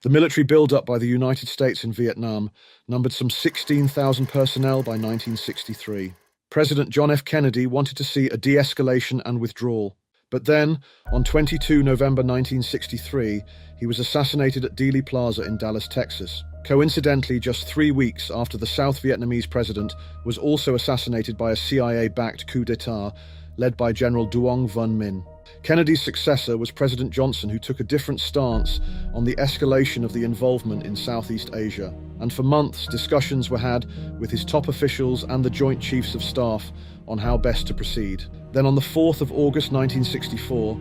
The military build-up by the United States in Vietnam numbered some 16,000 personnel by 1963. President John F. Kennedy wanted to see a de-escalation and withdrawal. But then, on 22 November 1963, he was assassinated at Dealey Plaza in Dallas, Texas. Coincidentally, just 3 weeks after the South Vietnamese president was also assassinated by a CIA-backed coup d'etat led by General Duong Van Minh. Kennedy's successor was President Johnson, who took a different stance on the escalation of the involvement in Southeast Asia. And for months, discussions were had with his top officials and the Joint Chiefs of Staff on how best to proceed. Then on the 4th of August 1964,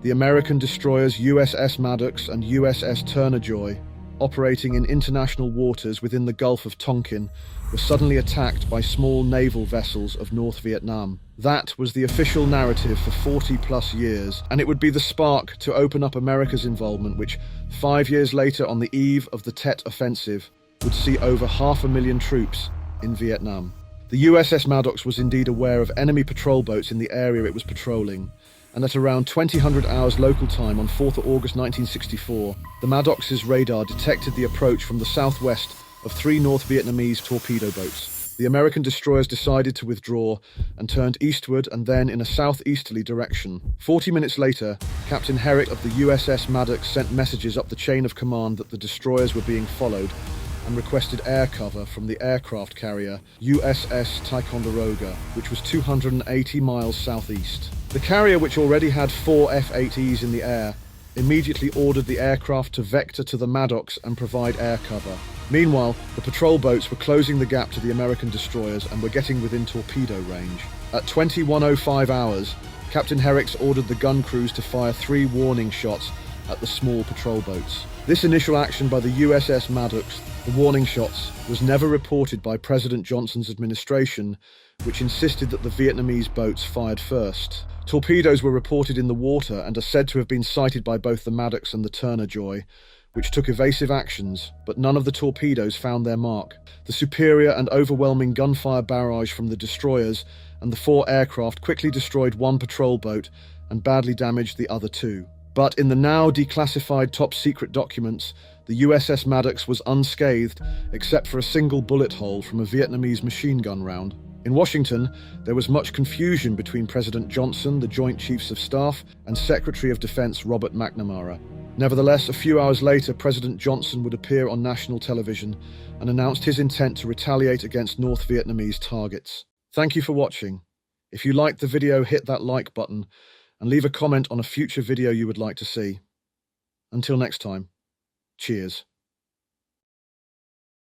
the American destroyers USS Maddox and USS Turner Joy, operating in international waters within the Gulf of Tonkin, were suddenly attacked by small naval vessels of North Vietnam. That was the official narrative for 40-plus years, and it would be the spark to open up America's involvement, which 5 years later, on the eve of the Tet Offensive, would see over 500,000 troops in Vietnam. The USS Maddox was indeed aware of enemy patrol boats in the area it was patrolling, and at around 2000 hours local time on 4th of August 1964, the Maddox's radar detected the approach from the southwest of 3 North Vietnamese torpedo boats. The American destroyers decided to withdraw and turned eastward and then in a southeasterly direction. 40 minutes later, Captain Herrick of the USS Maddox sent messages up the chain of command that the destroyers were being followed and requested air cover from the aircraft carrier USS Ticonderoga, which was 280 miles southeast. The carrier, which already had 4 F-8Es in the air, immediately ordered the aircraft to vector to the Maddox and provide air cover. Meanwhile, the patrol boats were closing the gap to the American destroyers and were getting within torpedo range. At 21:05 hours, Captain Herricks ordered the gun crews to fire 3 warning shots at the small patrol boats. This initial action by the USS Maddox, the warning shots, was never reported by President Johnson's administration, which insisted that the Vietnamese boats fired first. Torpedoes were reported in the water and are said to have been sighted by both the Maddox and the Turner Joy, which took evasive actions, but none of the torpedoes found their mark. The superior and overwhelming gunfire barrage from the destroyers and the 4 aircraft quickly destroyed 1 patrol boat and badly damaged the other 2. But in the now declassified top-secret documents, the USS Maddox was unscathed except for a single bullet hole from a Vietnamese machine gun round. In Washington, there was much confusion between President Johnson, the Joint Chiefs of Staff, and Secretary of Defense Robert McNamara. Nevertheless, a few hours later, President Johnson would appear on national television and announced his intent to retaliate against North Vietnamese targets. Thank you for watching. If you liked the video, hit that like button and leave a comment on a future video you would like to see. Until next time, cheers.